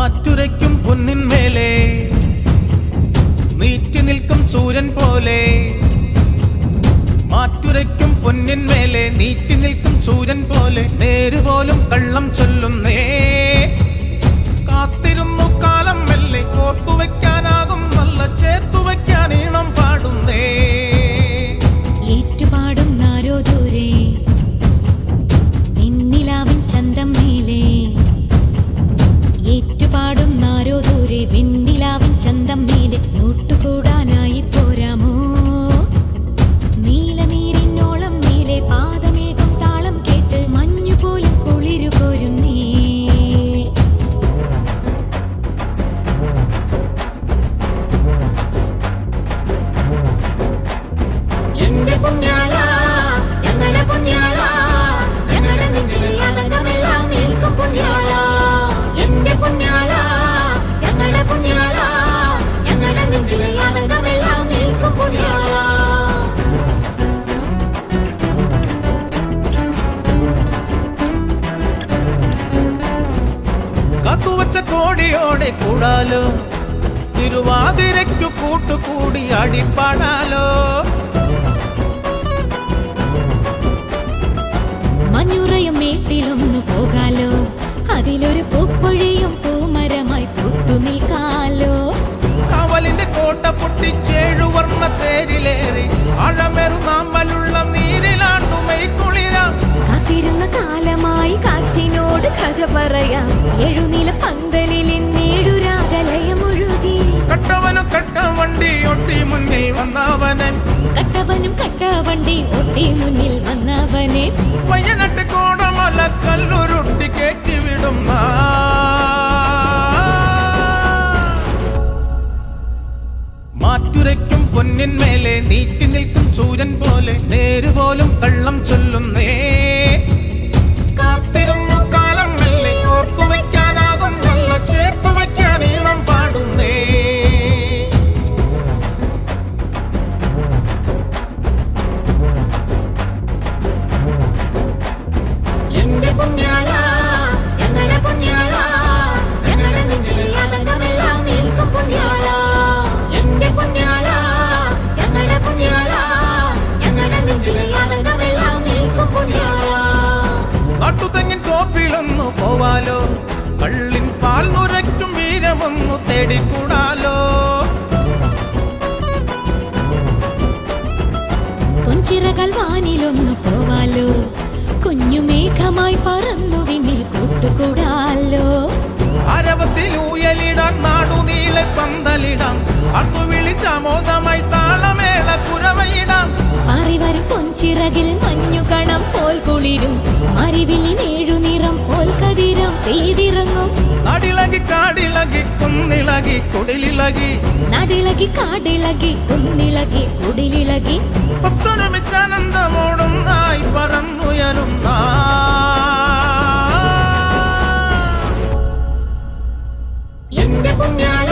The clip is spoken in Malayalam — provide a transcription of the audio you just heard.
മാറ്റുരയ്ക്കും പൊന്നിന്മേലെ നീറ്റി നിൽക്കും സൂര്യൻ പോലെ. മാറ്റുരയ്ക്കും പൊന്നിന്മേലെ നീറ്റി നിൽക്കും സൂര്യൻ പോലെ. നേരുപോലും കള്ളം ചൊല്ലുന്നേ. കാത്തിരുന്നു കാലം മെല്ലെ ഓർത്തുവെക്കാനാകും നല്ല ചേർത്തുവെക്കാൻ ഈണം പാടുന്നേ. ഏറ്റുപാടും നാരോ ദൂരെ വെണ്ണിലാവിൻ ചന്തം മേലെ. ഏറ്റുപാടും നാരോ ദൂരെ വെണ്ണിലാവിൻ ചന്തം മേലെ. നോട്ടുകൂടാനായി പോരാമോ നീലനീരിനോളം മേലെ. പാദമേഘം താളം കേട്ട് മഞ്ഞുപോലും കുളിരു കോരുന്നേ. എന്റെ പുണ്യാള ഞങ്ങളുടെ പുണ്യാള ഞങ്ങളുടെ നെഞ്ചിലെ ആനന്ദമെല്ലാം നിൽക്കും പുണ്യാള. എന്റെ പുണ്യാള ഞങ്ങളുടെ പുണ്യാള ഞങ്ങളുടെ നെഞ്ചിലെ ആനന്ദമെല്ലാം നിൽക്കും പുണ്യാള. കാത്തുവച്ച കോടിയോടെ കൂടാലോ. തിരുവാതിരയ്ക്കു കൂട്ടുകൂടി അടിപ്പാടാലോ. മഞ്ഞുറയും മേട്ടിലൊന്നു പോകാലോ. അതിലൊരു പൂപ്പൊഴിയും പൂമരമായി പൂത്തു നിൽക്കാലോ. കവലിന്റെ കോട്ട പൊട്ടിച്ചേഴു വർണ്ണ തേരിലേറി അഴമേറുന്നാമ്പലുള്ള നീരിലാണ്ടുമൈ കുളിര. കാത്തിരുന്ന കാലമായി കാറ്റിനോട് കഥ പറയാം. എഴുനില പന്തലിൽ നേടുരാഗലയമൊഴുകി. കട്ടവനും കട്ടവണ്ടി ഒട്ടി മുന്നിൽ വന്നവനൻ. കട്ടവനും കട്ടവണ്ടി ഒട്ടി മുന്നിൽ വന്നവനെ. പയ്യനട്ട് കോടമല കല്ലുരുട്ടി കേറ്റി വിടുന്ന മാറ്റുരയ്ക്കും പൊന്നിന്മേലെ നീറ്റി നിൽക്കും സൂര്യൻ പോലെ. നേരുപോലും കള്ളം ചൊല്ലുന്നേ. കാത്തിരുന്നു കാലം മെല്ലെ ഓർത്തുവെക്കാനാകും നല്ല ചേർത്തുവെക്കാൻ ഈണം പാടുന്നേ. എന്റെ പുണ്യാള ഞങ്ങളുടെ പുണ്യാള ഞങ്ങളുടെ നെഞ്ചിലെ ആനന്ദമെല്ലാം നിൽക്കും പുണ്യാള. എന്റെ പുണ്യാള ഞങ്ങളുടെ പുണ്യാള ഞങ്ങളുടെ നെഞ്ചിലെ ആനന്ദമെല്ലാം നിൽക്കും പുണ്യാള. നാട്ടുതെങ്ങിൻ തോപ്പിലൊന്നു പോവാലോ. കള്ളിൻ പാൽ നുരയ്ക്കും വീരമൊന്നു തേടിക്കൂടാലോ. പൊൻചിറകൾ വാനിലൊന്നു പോവാലോ. കുഞ്ഞുമേഘമായി പറന്നു വിണ്ണിൽ കൂട്ടുകൂടാലോ. അരവത്തിൽ ഊയലിടാൻ നാടുനീളെ പന്തലിടാം. അർത്തു വിളിച്ചാമോദമായി താളമേള കുരവയിടാം. അറിവരും പൊൻചിറകിൽ മഞ്ഞു കണം പോൽ കുളിരും. അറിവിലിനേഴു നിറം പോൽ കതിരം പെയ്തിറങ്ങും. നടിളകി കാടിളകി കുന്നിളകി കുടിലിളകി. നടിളകി കാടിളകി കുന്നിളകി കുടിലിളകി. ഒത്തൊരുമിച്ചാനന്ദമോടുന്നായി പറന്നുയരുന്ന എന്റെ പുണ്യാള